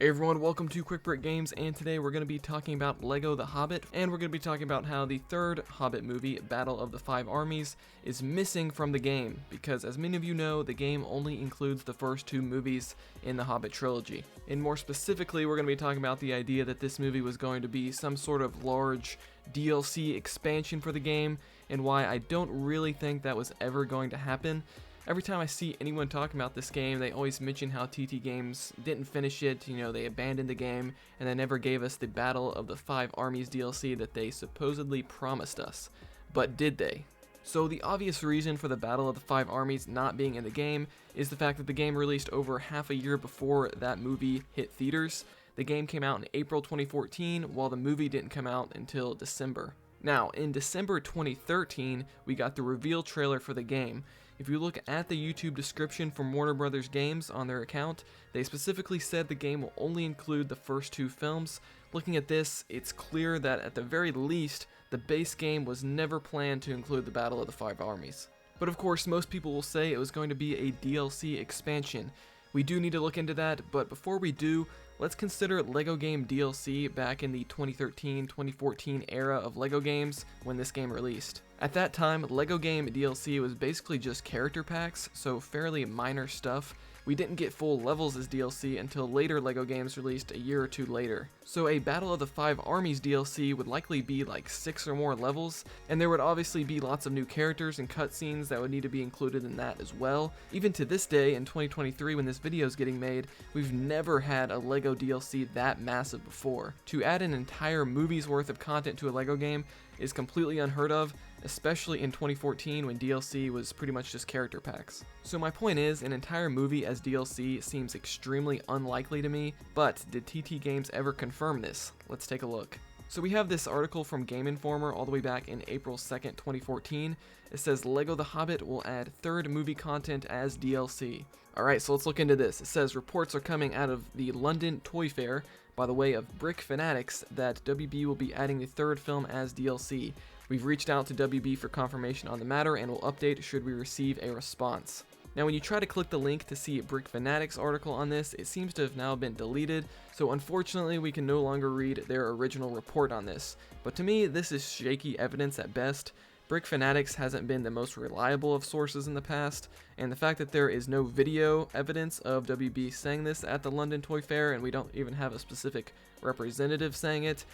Hey everyone, welcome to Quick Break Games, and today we're going to be talking about LEGO The Hobbit, and we're going to be talking about how the third Hobbit movie, Battle of the Five Armies, is missing from the game, because as many of you know, the game only includes the first two movies in the Hobbit trilogy. And more specifically, we're going to be talking about the idea that this movie was going to be some sort of large DLC expansion for the game, and why I don't really think that was ever going to happen. Every time I see anyone talking about this game, they always mention how TT Games didn't finish it, they abandoned the game, and they never gave us the Battle of the Five Armies DLC that they supposedly promised us. But did they? So the obvious reason for the Battle of the Five Armies not being in the game is the fact that the game released over half a year before that movie hit theaters. The game came out in April 2014, while the movie didn't come out until December. Now, in December 2013, we got the reveal trailer for the game. If you look at the YouTube description from Warner Brothers Games on their account, they specifically said the game will only include the first two films. Looking at this, it's clear that at the very least, the base game was never planned to include the Battle of the Five Armies. But of course, most people will say it was going to be a DLC expansion. We do need to look into that, but before we do, let's consider LEGO Game DLC back in the 2013-2014 era of LEGO games when this game released. At that time, LEGO Game DLC was basically just character packs, so fairly minor stuff. We didn't get full levels as DLC until later LEGO games released a year or two later. So a Battle of the Five Armies DLC would likely be like 6 or more levels, and there would obviously be lots of new characters and cutscenes that would need to be included in that as well. Even to this day, in 2023 when this video is getting made, we've never had a LEGO DLC that massive before. To add an entire movie's worth of content to a LEGO game is completely unheard of, especially in 2014 when DLC was pretty much just character packs. So my point is, an entire movie as DLC seems extremely unlikely to me, but did TT Games ever confirm this? Let's take a look. So we have this article from Game Informer all the way back in April 2nd, 2014. It says LEGO The Hobbit will add third movie content as DLC. Alright, so let's look into this. It says reports are coming out of the London Toy Fair by the way of Brick Fanatics that WB will be adding the third film as DLC. We've reached out to WB for confirmation on the matter and will update should we receive a response. Now when you try to click the link to see Brick Fanatics article on this, it seems to have now been deleted, so unfortunately we can no longer read their original report on this. But to me, this is shaky evidence at best. Brick Fanatics hasn't been the most reliable of sources in the past, and the fact that there is no video evidence of WB saying this at the London Toy Fair, and we don't even have a specific representative saying it,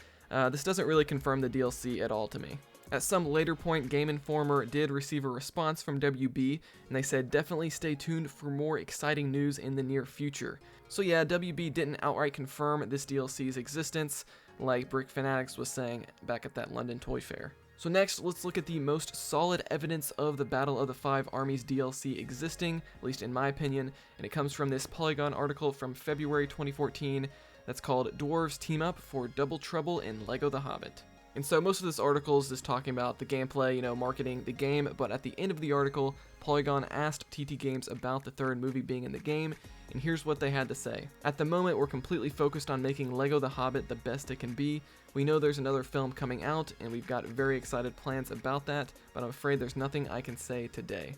this doesn't really confirm the DLC at all to me. At some later point, Game Informer did receive a response from WB, and they said definitely stay tuned for more exciting news in the near future. So yeah, WB didn't outright confirm this DLC's existence, like Brick Fanatics was saying back at that London Toy Fair. So next, let's look at the most solid evidence of the Battle of the Five Armies DLC existing, at least in my opinion, and it comes from this Polygon article from February 2014 that's called Dwarves Team Up for Double Trouble in LEGO The Hobbit. And so most of this article is just talking about the gameplay, marketing the game, but at the end of the article, Polygon asked TT Games about the third movie being in the game, and here's what they had to say. At the moment, we're completely focused on making LEGO The Hobbit the best it can be. We know there's another film coming out, and we've got very excited plans about that, but I'm afraid there's nothing I can say today.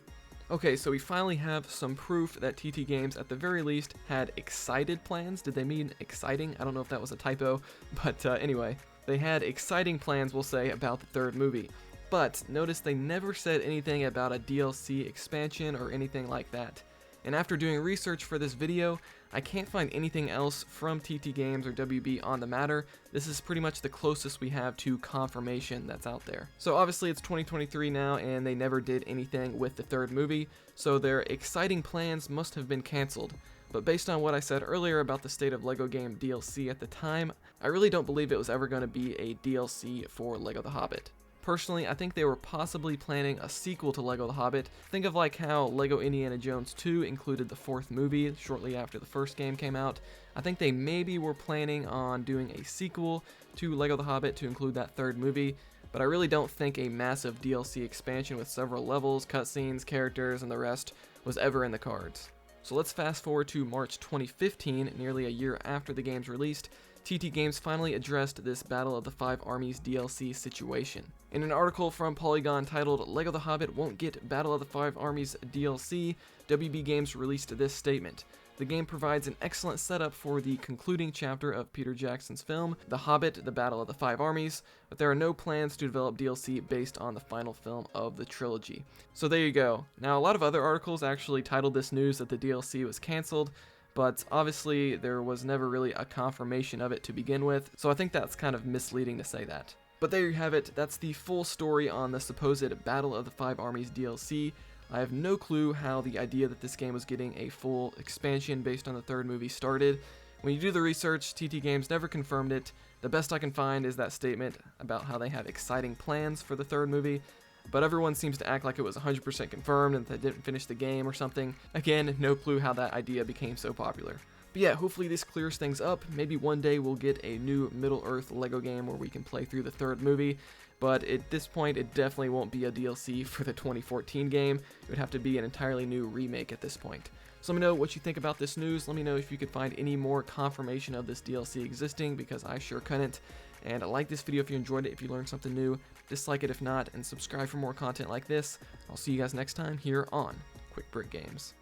Okay, so we finally have some proof that TT Games, at the very least, had excited plans. Did they mean exciting? I don't know if that was a typo, but anyway. They had exciting plans, we'll say, about the third movie. But notice they never said anything about a DLC expansion or anything like that. And after doing research for this video, I can't find anything else from TT Games or WB on the matter. This is pretty much the closest we have to confirmation that's out there. So obviously it's 2023 now, and they never did anything with the third movie, so their exciting plans must have been cancelled. But based on what I said earlier about the state of LEGO Game DLC at the time, I really don't believe it was ever going to be a DLC for LEGO The Hobbit. Personally, I think they were possibly planning a sequel to LEGO The Hobbit. Think of like how LEGO Indiana Jones 2 included the fourth movie shortly after the first game came out. I think they maybe were planning on doing a sequel to LEGO The Hobbit to include that third movie, but I really don't think a massive DLC expansion with several levels, cutscenes, characters, and the rest was ever in the cards. So let's fast forward to March 2015, nearly a year after the game's released. TT Games finally addressed this Battle of the Five Armies DLC situation. In an article from Polygon titled LEGO The Hobbit Won't Get Battle of the Five Armies DLC, WB Games released this statement. The game provides an excellent setup for the concluding chapter of Peter Jackson's film, The Hobbit, The Battle of the Five Armies, but there are no plans to develop DLC based on the final film of the trilogy. So there you go. Now, a lot of other articles actually titled this news that the DLC was canceled, but obviously there was never really a confirmation of it to begin with, so I think that's kind of misleading to say that. But there you have it. That's the full story on the supposed Battle of the Five Armies DLC. I have no clue how the idea that this game was getting a full expansion based on the third movie started. When you do the research, TT Games never confirmed it. The best I can find is that statement about how they have exciting plans for the third movie, but everyone seems to act like it was 100% confirmed and that they didn't finish the game or something. Again, no clue how that idea became so popular. But yeah, hopefully this clears things up. Maybe one day we'll get a new Middle-earth LEGO game where we can play through the third movie, but at this point it definitely won't be a DLC for the 2014 game. It would have to be an entirely new remake at this point. So let me know what you think about this news. Let me know if you could find any more confirmation of this DLC existing, because I sure couldn't. And like this video if you enjoyed it, if you learned something new, dislike it if not, and subscribe for more content like this. I'll see you guys next time here on Quick Brick Games.